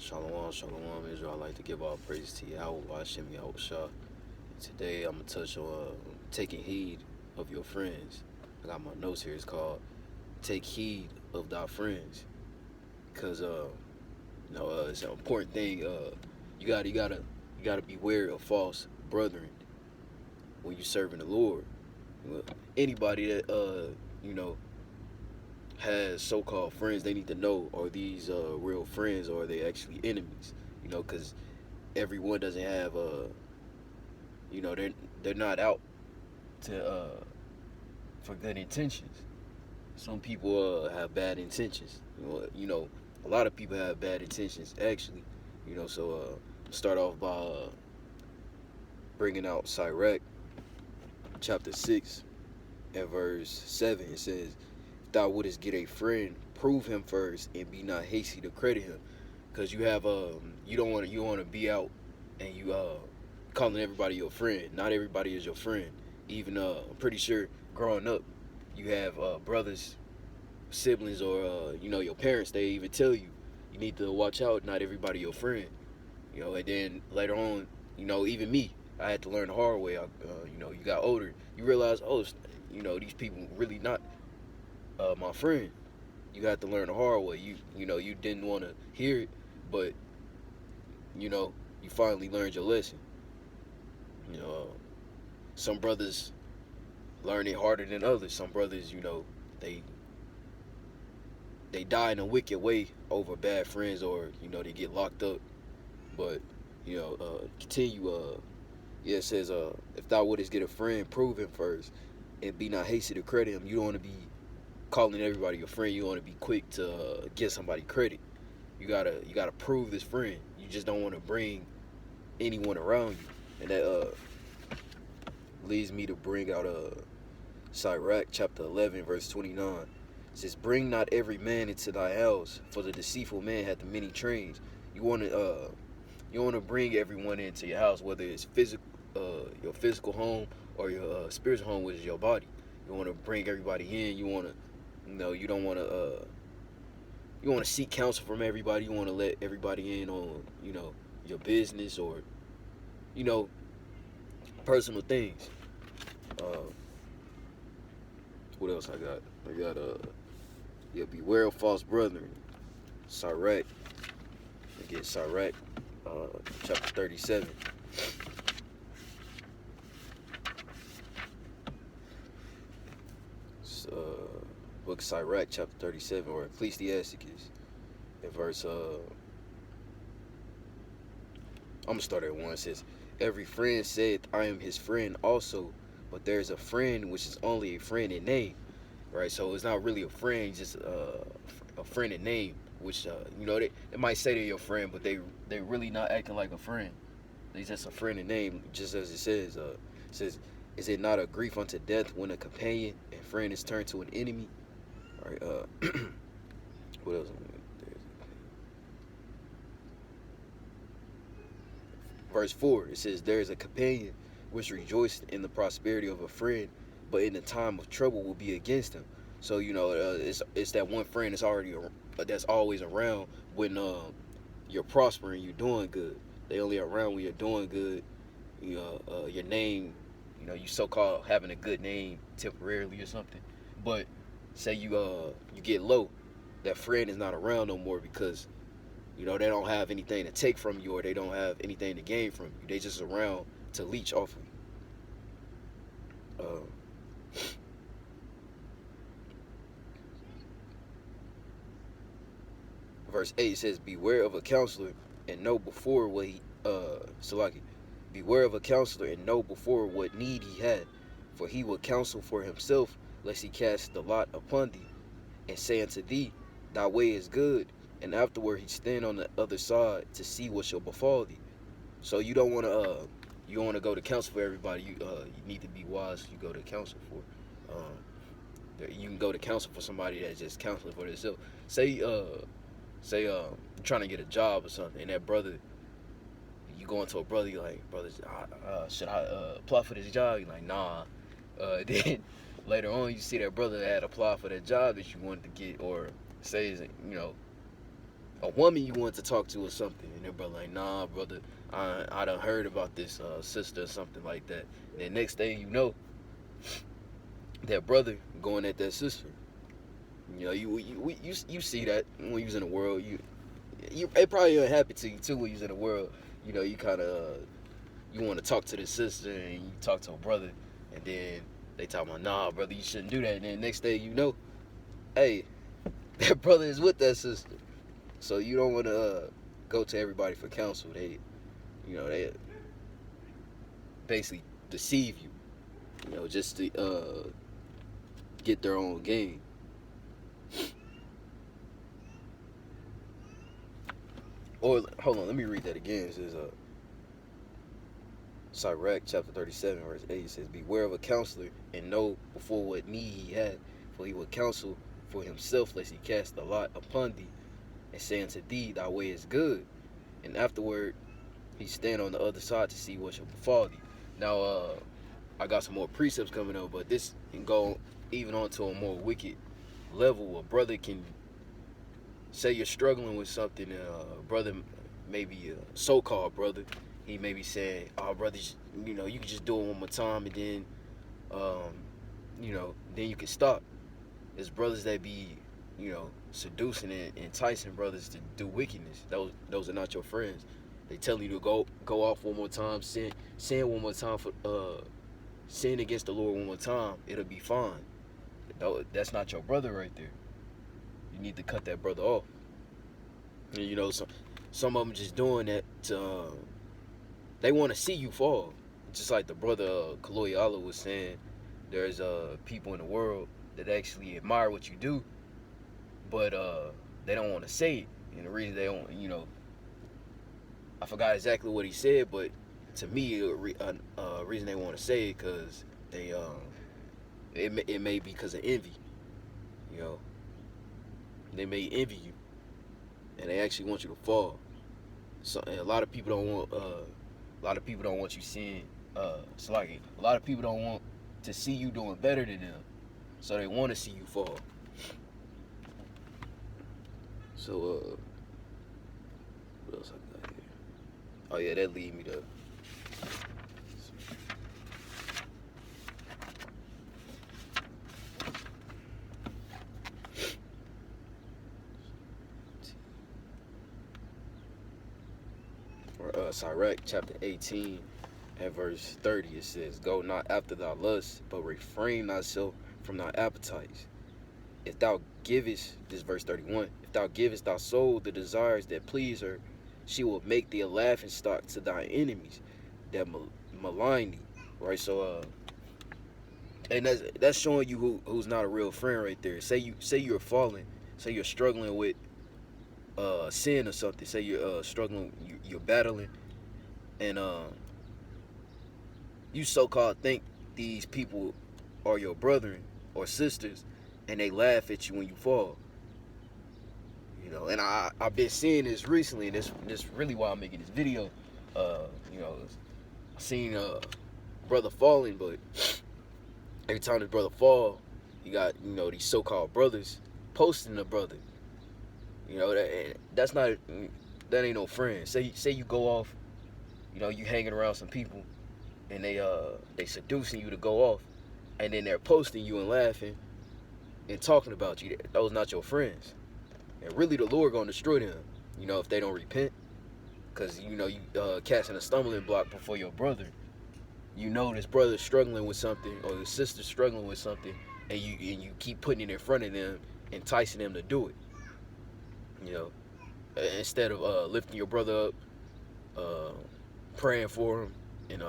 Shalom, shalom, Israel. I'd like to give all praise to Yahweh, Hashem, Yahweh Shah. Today I'm going to touch on taking heed of your friends. I got my notes here. It's called Take Heed of Thy Friends. Because, it's an important thing. You gotta beware of false brethren when you're serving the Lord. Anybody that, has so-called friends, they need to know, are these real friends or are they actually enemies? Because everyone doesn't have they're not out to for good intentions. Some people have bad intentions. A lot of people have bad intentions actually. So start off by bringing out Sirach chapter 6 and verse 7. It says, "If thou wouldest get a friend, prove him first, and be not hasty to credit him." Because you don't want to be out and you calling everybody your friend. Not everybody is your friend. Even I'm pretty sure growing up, you have brothers, siblings, or your parents. They even tell you need to watch out. Not everybody your friend. And then later on, even me, I had to learn the hard way. You got older, you realize, these people really not my friend. You got to learn the hard way. You didn't want to hear it, but you finally learned your lesson. Some brothers learn it harder than others. Some brothers, they they die in a wicked way over bad friends, or they get locked up. But continue. Yeah, it says, if thou wouldest get a friend, prove him first, and be not hasty to credit him. You don't want to be calling everybody your friend. You want to be quick to get somebody credit. You gotta prove this friend. You just don't want to bring anyone around you, and that leads me to bring out Sirach chapter 11 verse 29. It says, "Bring not every man into thy house, for the deceitful man hath many trains." You want to bring everyone into your house, whether it's your physical home, or your spiritual home, which is your body. You want to bring everybody in. You want to, you don't want to. You want to seek counsel from everybody. You want to let everybody in on, your business, or, you know, personal things. Uh, what else I got? Beware of false brethren. Sirach. Get Sirach, chapter 37. Book Sirach, chapter 37, or Ecclesiasticus, in verse, I'm going to start at 1. It says, "Every friend saith, I am his friend also, but there is a friend which is only a friend in name." Right? So it's not really a friend, just a friend in name, which, they might say they're your friend, but they really not acting like a friend. They just a friend in name, just as it says. It says, "Is it not a grief unto death when a companion and friend is turned to an enemy?" All right. What else? Verse 4. It says, "There is a companion which rejoiced in the prosperity of a friend, but in the time of trouble will be against him." So it's that one friend that's always around when you're prospering, you're doing good. They only around when you're doing good. Your name, you so-called having a good name temporarily or something. But say you get low, that friend is not around no more, because they don't have anything to take from you, or they don't have anything to gain from you. They just around to leech off of you. Verse 8 says, "Beware of a counselor and know before what he Salaki. Beware of a counselor and know before what need he had, for he will counsel for himself, lest he cast the lot upon thee, and say unto thee, Thy way is good, and afterward he stand on the other side to see what shall befall thee." So you don't want to go to counsel for everybody. You need to be wise. You go to counsel for. You can go to counsel for somebody that's just counseling for themselves. Say you're trying to get a job or something, and that brother, you go into a brother, you're like, "Brother, should I apply for this job?" You're like, "Nah." Then later on, you see that brother had applied for that job that you wanted to get, or say, a woman you want to talk to or something, and they're like, nah, brother, I done heard about this sister or something like that. And then next thing you know, that brother going at that sister. You know, you see that when you was in the world. You it probably happened to you too when you was in the world. You know, you kind of you want to talk to the sister and you talk to a brother, and then they talk about, nah, brother, you shouldn't do that. And then next thing you know, hey, that brother is with that sister. So you don't want to go to everybody for counsel. They basically deceive you. You know, just to get their own gain. Or hold on, let me read that again. It says, Sirach chapter 37 verse 8 says, beware of a counselor and know before what need he had, for he will counsel for himself lest he cast a lot upon thee, and say unto thee, thy way is good, and afterward he stand on the other side to see what shall befall thee. Now I got some more precepts coming up, but this can go even on to a more wicked level. A brother can say you're struggling with something, brother, maybe a so-called brother, he may be saying, oh, brother, you know, you can just do it one more time, and then, you know, then you can stop. There's brothers that be, you know, seducing and enticing brothers to do wickedness. Those are not your friends. They tell you to go off one more time, sin one more time, for sin against the Lord one more time, it'll be fine. That's not your brother right there. You need to cut that brother off. And you know, some of them just doing that to, they want to see you fall. Just like the brother Kaloy Allah was saying, there's people in the world that actually admire what you do, but they don't want to say it. And the reason they don't, you know, I forgot exactly what he said, but to me, reason they want to say it because they it may be because of envy. You know, they may envy you, and they actually want you to fall. So and a lot of people don't want you seeing. It's like a lot of people don't want to see you doing better than them, so they want to see you fall. So what else I got here? Oh yeah, that lead me to. Sirach chapter 18 and verse 30, it says, go not after thy lust, but refrain thyself from thy appetites. If thou givest, this verse 31, if thou givest thy soul the desires that please her, she will make thee a laughing stock to thy enemies that malign thee. Right? So and that's showing you who's not a real friend right there. Say you're falling, say you're struggling with sin or something, say you're struggling, you're battling, and you so-called think these people are your brethren or sisters, and they laugh at you when you fall. You know, and I've been seeing this recently, and this really why I'm making this video. You know, I seen brother falling, but every time this brother fall, you got, you know, these so-called brothers posting the brother. You know, that ain't no friend. Say you go off, you know, you hanging around some people, and they seducing you to go off, and then they're posting you and laughing and talking about you. Those not your friends. And really the Lord gonna destroy them, you know, if they don't repent. Cause you know, you casting a stumbling block before your brother. You know this brother's struggling with something, or your sister's struggling with something, and you keep putting it in front of them, enticing them to do it. You know, instead of lifting your brother up, praying for him, and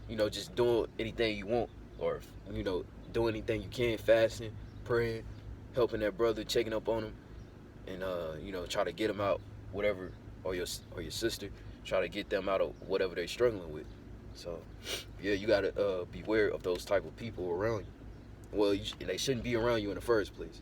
you know, just doing anything you want, or you know, doing anything you can, fasting, praying, helping that brother, checking up on him, and you know, try to get him out, whatever, or your sister, try to get them out of whatever they're struggling with. So yeah, you gotta beware of those type of people around you. Well, they shouldn't be around you in the first place.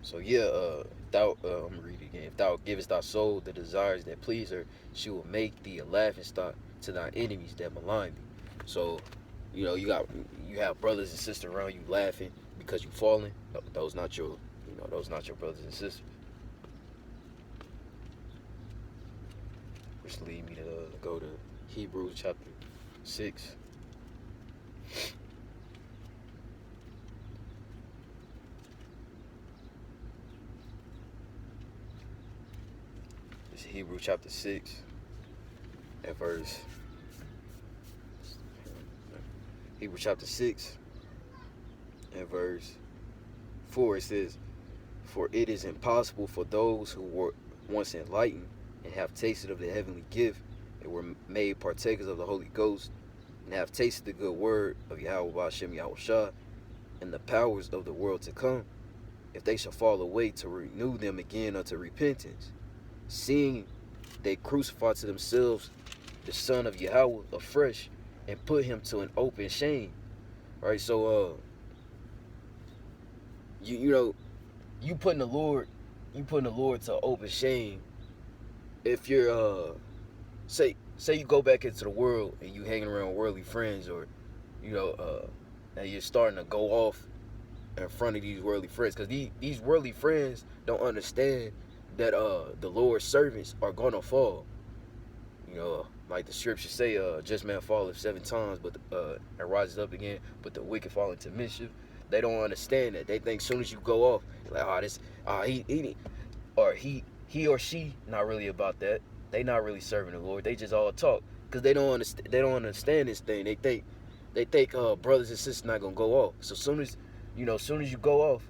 So yeah, I'm gonna read it again. If thou givest thy soul the desires that please her, she will make thee a laughing stock to thy enemies that malign thee. So, you know, you have brothers and sisters around you laughing, because you fallen, those not your, those not your brothers and sisters. Which lead me to go to Hebrews chapter 6. It's Hebrews chapter 6 and verse. Hebrews chapter 6 and verse 4. It says, "For it is impossible for those who were once enlightened and have tasted of the heavenly gift and were made partakers of the Holy Ghost and have tasted the good word of Yahweh Ba'ashem Yahushua and the powers of the world to come, if they shall fall away, to renew them again unto repentance, seeing they crucify to themselves the Son of Yahweh afresh and put him to an open shame." Right? So you putting the Lord to open shame if you're say you go back into the world and you hanging around worldly friends, or and you're starting to go off in front of these worldly friends, because these worldly friends don't understand that the Lord's servants are gonna fall. Like the scriptures say, just man falleth 7 times, but and rises up again, but the wicked fall into mischief. They don't understand that. They think as soon as you go off, like, he or she not really about that. They not really serving the Lord. They just all talk, because they don't understand. They don't understand this thing. They think brothers and sisters not gonna go off. So soon as you go off,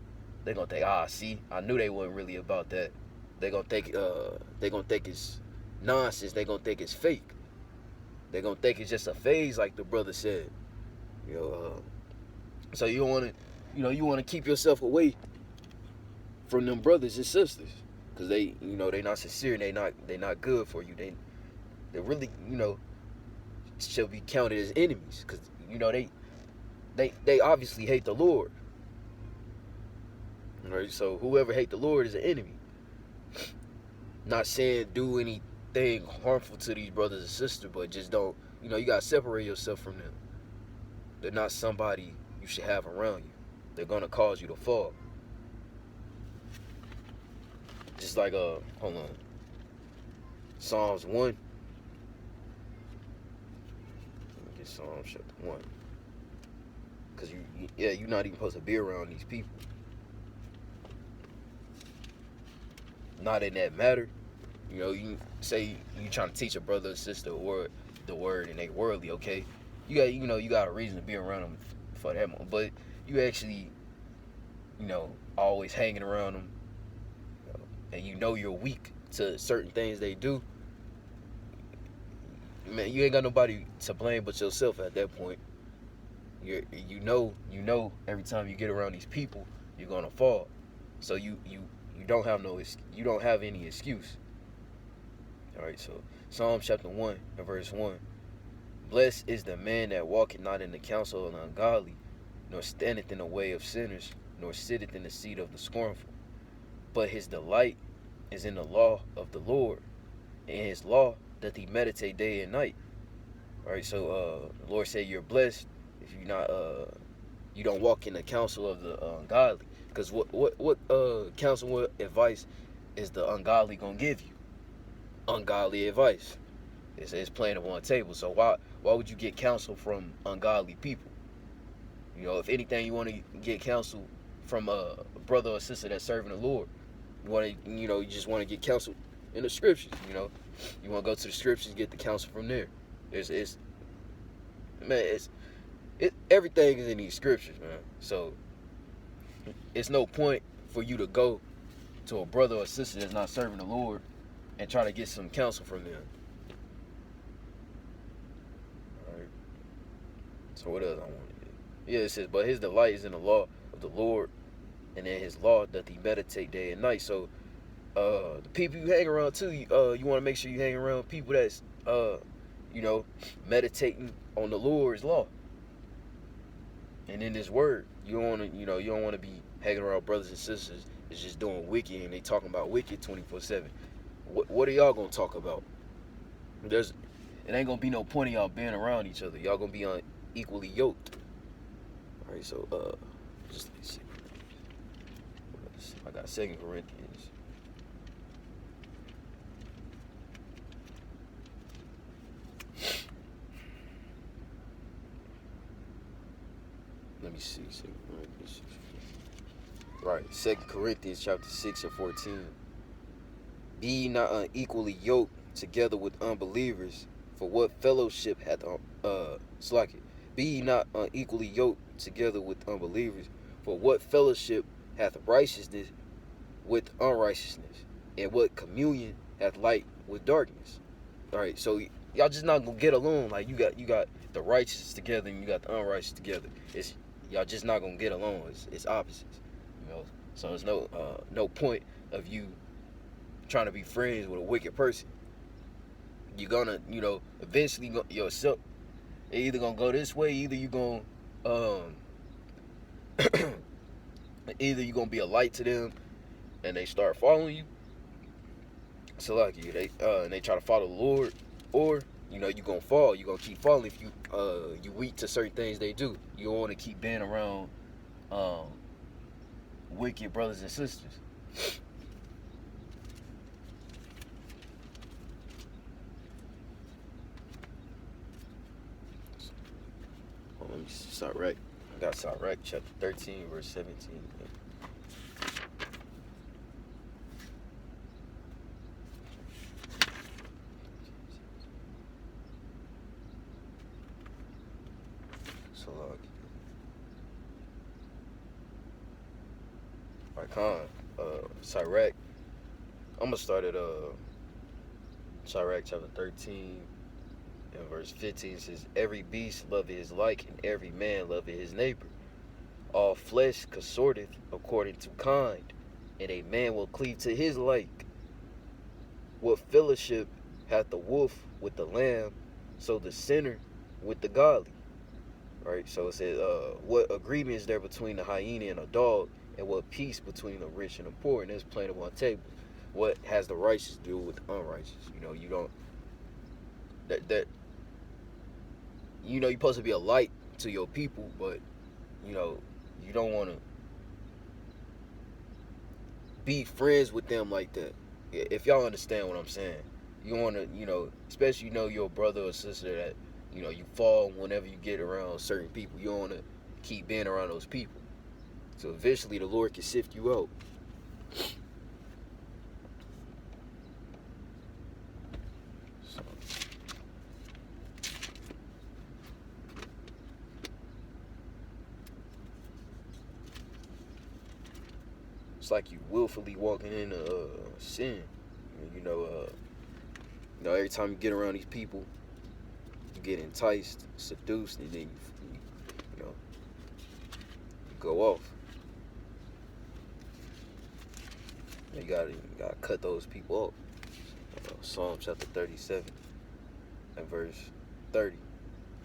they gonna think, see, I knew they wasn't really about that. They gonna think it's nonsense. They gonna think it's fake. They gonna think it's just a phase, like the brother said. So you wanna keep yourself away from them brothers and sisters, because they not sincere, and they not good for you. They really shall be counted as enemies, because they obviously hate the Lord. Right? So whoever hate the Lord is an enemy. Not saying do anything harmful to these brothers and sisters, but just don't, you gotta separate yourself from them. They're not somebody you should have around you. They're gonna cause you to fall. Just like hold on, Psalms 1. Let me get Psalms chapter 1, because you're not even supposed to be around these people. Not in that matter. You say you trying to teach a brother or sister the word, and they worldly, okay? You got a reason to be around them for that moment. But you actually, always hanging around them, and you're weak to certain things they do. Man, you ain't got nobody to blame but yourself at that point. You know every time you get around these people, you're gonna fall. So you don't have any excuse. All right, so Psalm chapter 1 and verse 1. "Blessed is the man that walketh not in the counsel of the ungodly, nor standeth in the way of sinners, nor sitteth in the seat of the scornful. But his delight is in the law of the Lord, and in his law doth he meditate day and night." All right, so the Lord said you're blessed if you don't walk in the counsel of the ungodly. Because what counsel, what advice is the ungodly gonna give you? Ungodly advice. It's plain on one table. So why would you get counsel from ungodly people? If anything, you want to get counsel from a brother or sister that's serving the Lord. You just want to get counsel in the scriptures. You want to go to the scriptures, get the counsel from there. Everything is in these scriptures, man. So it's no point for you to go to a brother or sister that's not serving the Lord and try to get some counsel from them. All right. So what else I want to get? Yeah, it says, "But his delight is in the law of the Lord, and in his law doth he meditate day and night." So the people you hang around too, you want to make sure you hang around people that's meditating on the Lord's law and in his word. You don't want to be hanging around brothers and sisters that's just doing wicked, and they talking about wicked 24/7. What are y'all gonna talk about? It ain't gonna be no point in y'all being around each other. Y'all gonna be unequally yoked. All right, so Just let me see. I got 2 Corinthians. Let me see. 2 Corinthians. Right. 2 Corinthians chapter 6 and 14. Be ye not unequally yoked together with unbelievers, for what fellowship hath slack it. Be ye not unequally yoked together with unbelievers, for what fellowship hath righteousness with unrighteousness, and what communion hath light with darkness. All right, so y'all just not gonna get along. Like you got the righteous together and you got the unrighteous together. It's y'all just not gonna get along. It's opposites, you know. So there's no point of you trying to be friends with a wicked person. You're gonna, eventually yourself. They either gonna go this way, either you gonna either you gonna be a light to them and they start following you. So like they try to follow the Lord, or you gonna fall. You gonna keep falling if you weak to certain things they do. You don't want to keep being around wicked brothers and sisters. Let me Sirach. I got Sirach chapter 13 verse 17. So Sirach. I'm gonna start at Sirach chapter 13 and verse 15. Says, every beast loveth his like, and every man loveth his neighbor. All flesh consorteth according to kind, and a man will cleave to his like. What fellowship hath the wolf with the lamb, so the sinner with the godly? Right, so it says, what agreement is there between the hyena and a dog, and what peace between the rich and the poor? And it's plain upon table. What has the righteous to do with the unrighteous? You don't you're supposed to be a light to your people, but you don't want to be friends with them like that. If y'all understand what I'm saying, you want to, especially your brother or sister that you fall whenever you get around certain people. You don't want to keep being around those people. So eventually the Lord can sift you out. So, it's like you willfully walking into sin. Every time you get around these people, you get enticed, seduced, and then you go off. You gotta cut those people off. Psalm chapter 37 and verse 30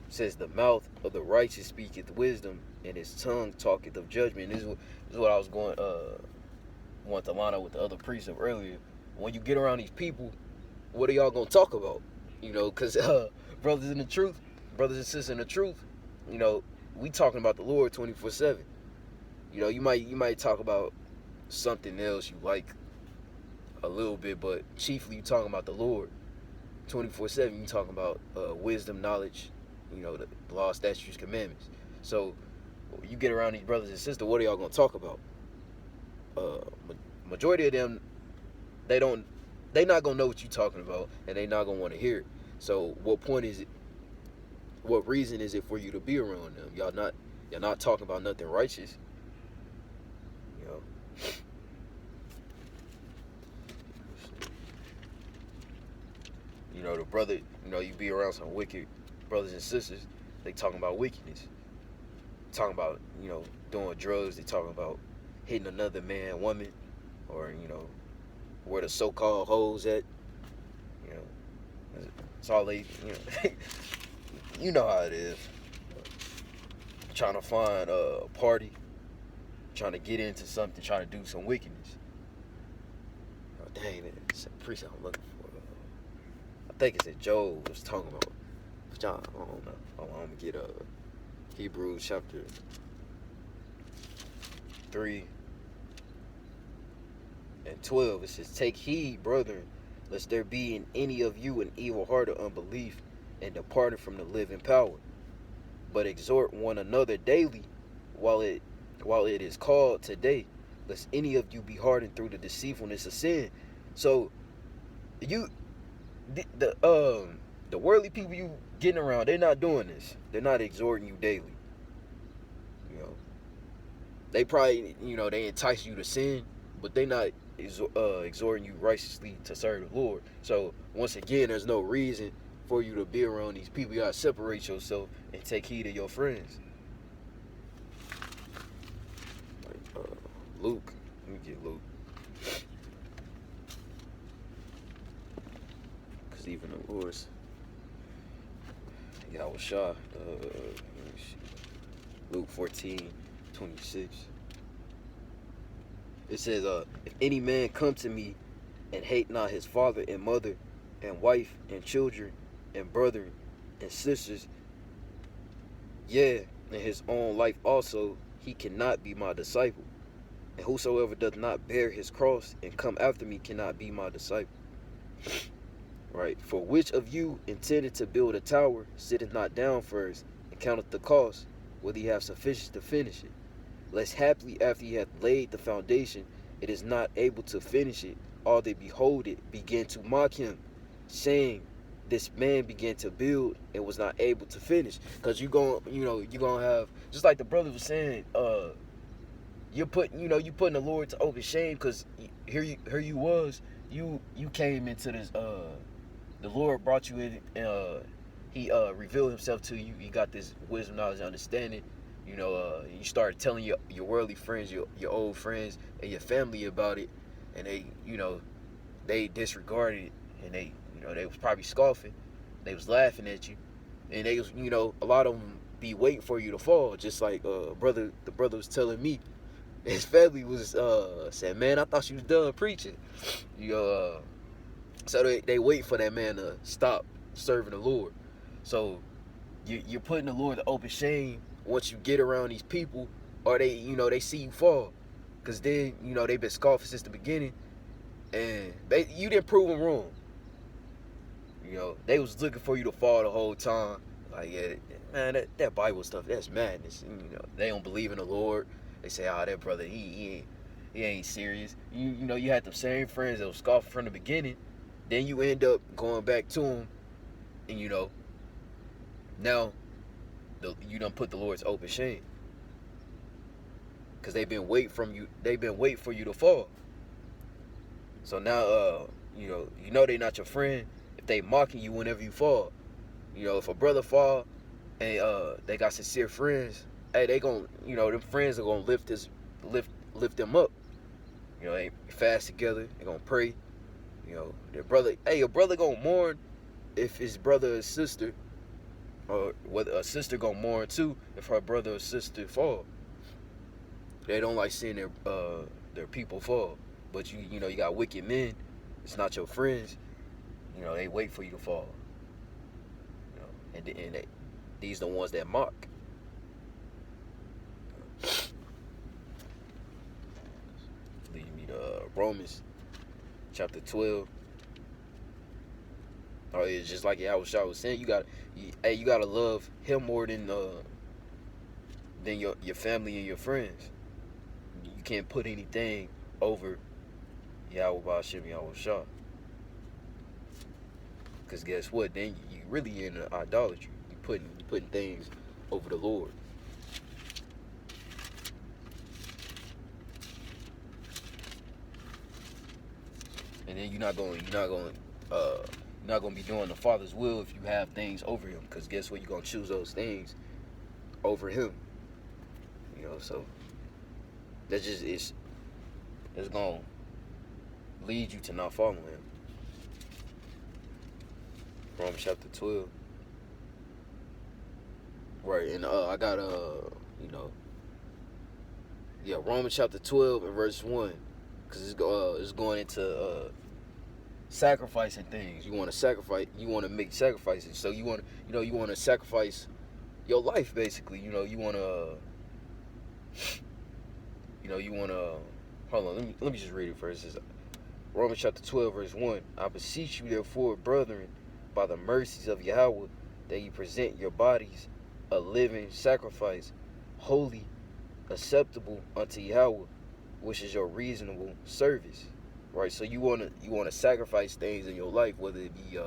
says, the mouth of the righteous speaketh wisdom, and his tongue talketh of judgment. This is what I was going to line up with the other precept earlier. When you get around these people, what are y'all gonna talk about? Because brothers and sisters in the truth, we talking about the Lord 24/7. You might talk about something else you like a little bit, but chiefly you talking about the Lord 24/7. You talking about wisdom, knowledge, the law, statutes, commandments. So you get around these brothers and sisters, what are y'all gonna talk about? Majority of them, they not gonna know what you talking about, and they not gonna want to hear it. So what point is it? What reason is it for you to be around them? Y'all not talking about nothing righteous. The brother, you be around some wicked brothers and sisters, they talking about wickedness. Talking about, doing drugs, they talking about hitting another man, woman, or, where the so-called hoes at. It's all they, you know how it is. Trying to find a party, trying to get into something, trying to do some wickedness. Oh, dang, it's a precept I'm looking for. I think it's that Job was talking about. John, I don't know. I'm gonna get Hebrews chapter 3:12, it says, "Take heed, brethren, lest there be in any of you an evil heart of unbelief, and departing from the living power. But exhort one another daily, while it is called today, lest any of you be hardened through the deceitfulness of sin." So you the worldly people you getting around, they're not doing this. They're not exhorting you daily. You know, they probably, they entice you to sin, but they not exhorting you righteously to serve the Lord. So once again, there's no reason for you to be around these people. You gotta separate yourself and take heed of your friends. Like Luke, let me get Luke, because even the Lord's Yahushua, Luke 14:26. It says, "If any man come to me and hate not his father and mother and wife and children and brethren and sisters, yea, and his own life also, he cannot be my disciple. And whosoever doth not bear his cross and come after me cannot be my disciple." Right? "For which of you intended to build a tower sitteth not down first and counteth the cost, whether he have sufficient to finish it? Lest haply after he hath laid the foundation, it is not able to finish it, all that behold it begin to mock him, saying, This man began to build and was not able to finish." Because you're gonna have, just like the brother was saying, you're putting the Lord to open shame, because here you came into this, the Lord brought you in, he revealed himself to you. You got this wisdom, knowledge, understanding. You started telling your worldly friends, your old friends, and your family about it, and they disregarded it, and they was probably scoffing, they was laughing at you, and they was, a lot of them be waiting for you to fall, just like the brother was telling me. His family was saying, "Man, I thought you was done preaching." So they wait for that man to stop serving the Lord. So you're putting the Lord to open shame once you get around these people, or they see you fall, because then they've been scoffing since the beginning, and you didn't prove them wrong. They was looking for you to fall the whole time. Like, yeah, man, that Bible stuff, that's madness. They don't believe in the Lord. They say, that brother, he ain't serious. You had the same friends that was scoffing from the beginning. Then you end up going back to them, and now you done put the Lord's open shame, because they've been waiting for you to fall. So now they not your friend if they mocking you whenever you fall. If a brother fall and they got sincere friends, hey, they gon' them friends are gonna lift them up. They fast together, they gonna pray. Your brother gonna mourn if his brother or sister, or whether a sister gonna mourn too if her brother or sister fall. They don't like seeing their people fall. But you got wicked men, it's not your friends, they wait for you to fall. And these the ones that mock. Lead me to Romans chapter 12. It's just like Yahushua was saying, you gotta love him more than your family and your friends. You can't put anything over Yahweh Hashem Yahushua. Because guess what? Then you really in idolatry. You putting things over the Lord. And then you're not going to be doing the Father's will if you have things over him. Because guess what? You're going to choose those things over him. So that's just, it's going to lead you to not following him. Romans chapter 12. Right, and I got Romans chapter 12 and verse 1, because it's going into sacrificing things. You want to make sacrifices. So you want to sacrifice your life, basically. You want You want to hold on. Let me just read it first. It says, Romans chapter 12, verse 1. I beseech you, therefore, brethren, by the mercies of Yahweh, that you present your bodies a living sacrifice, holy, acceptable unto Yahweh, which is your reasonable service. Right? So you wanna sacrifice things in your life, whether it be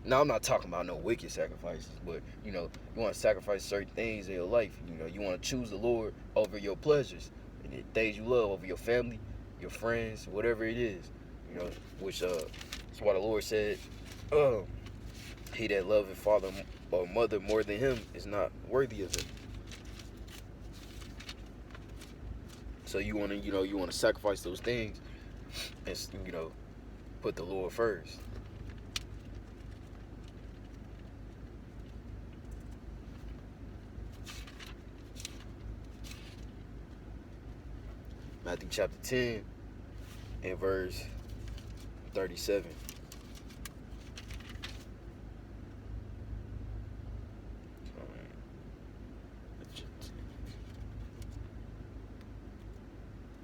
now I'm not talking about no wicked sacrifices, but you want to sacrifice certain things in your life. You want to choose the Lord over your pleasures and the things you love over your family, your friends, whatever it is. Which that's why the Lord said, he that loveth father or mother more than him is not worthy of him. So you want to sacrifice those things and put the Lord first. Matthew chapter 10 and verse 37.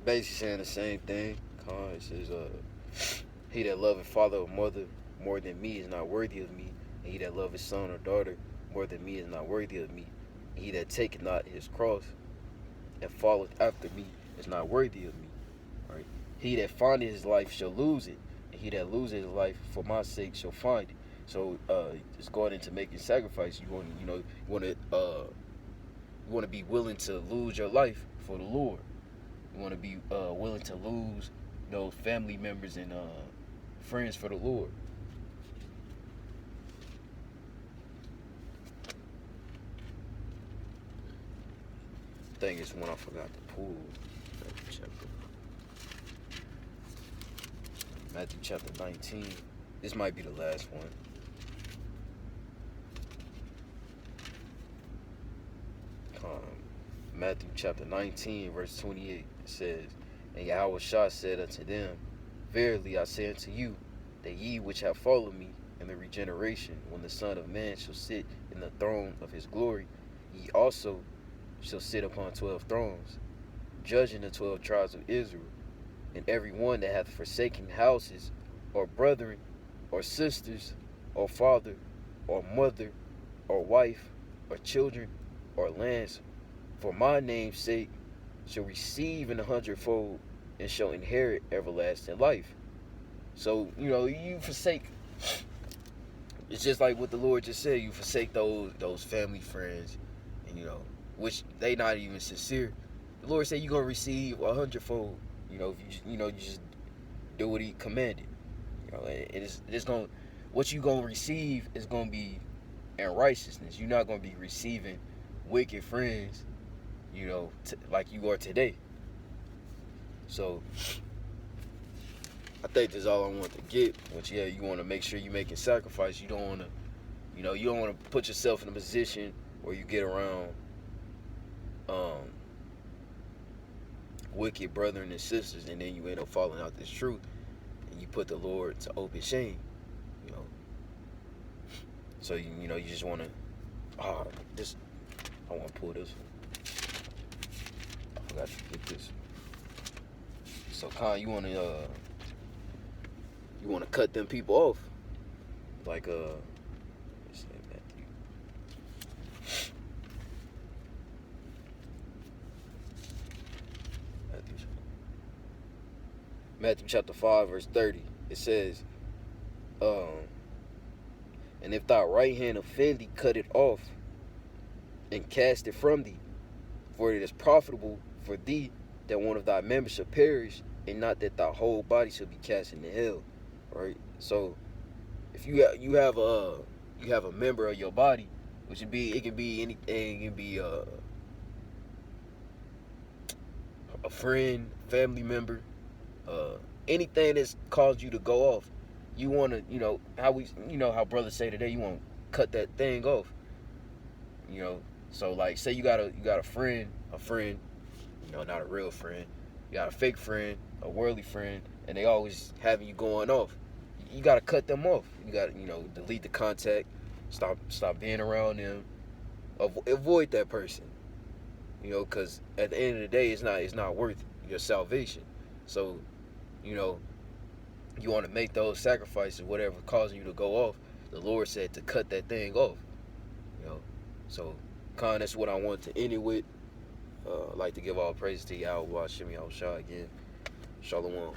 Basically saying the same thing. It says, he that loveth father or mother more than me is not worthy of me. And he that loveth son or daughter more than me is not worthy of me. And he that taketh not his cross and followeth after me is not worthy of me. Right? He that findeth his life shall lose it, and he that loseth his life for my sake shall find it. So just going into making sacrifice, you want to be willing to lose your life for the Lord. You want to be willing to lose those family members and friends for the Lord. I think it's one I forgot to pull. Matthew chapter 19. This might be the last one. Matthew chapter 19, verse 28. It says, and Yahushua said unto them, verily I say unto you, that ye which have followed me in the regeneration, when the Son of Man shall sit in the throne of his glory, ye also shall sit upon 12 thrones, judging the 12 tribes of Israel. And every one that hath forsaken houses, or brethren, or sisters, or father, or mother, or wife, or children, or lands, for my name's sake, shall receive in 100-fold, and shall inherit everlasting life. So, you forsake. It's just like what the Lord just said. You forsake those family friends, and which they not even sincere. The Lord said you're gonna receive 100-fold. If you just do what He commanded. It's gonna, what you gonna receive is gonna be in righteousness. You're not gonna be receiving wicked friends, like you are today. So I think that's all I want to get. But yeah, you want to make sure you're making sacrifice. You don't want to, you don't want to put yourself in a position where you get around wicked brethren and sisters, and then you end up falling out this truth, and you put the Lord to open shame. So you just want to. I want to pull this one. I forgot to get this. So Khan, you want to cut them people off, like let's say Matthew chapter 5 verse 30. It says, and if thy right hand offend thee, cut it off and cast it from thee, for it is profitable for thee that one of thy members shall perish, and not that thy whole body shall be cast into hell. Right? So if you have a member of your body, which would be, it can be anything. It can be a friend, family member, anything that's caused you to go off. You want to, how brothers say today, you want to cut that thing off. So like, say you got a friend, not a real friend. You got a fake friend, a worldly friend, and they always having you going off. You got to cut them off. You got to, delete the contact, stop being around them, avoid that person. You know, because at the end of the day, it's not worth your salvation. So, you know, you want to make those sacrifices, whatever causing you to go off. The Lord said to cut that thing off. You know, so that's what I want to end it with. I'd like to give all praise to Yahweh Shemi Shah again. Shalom.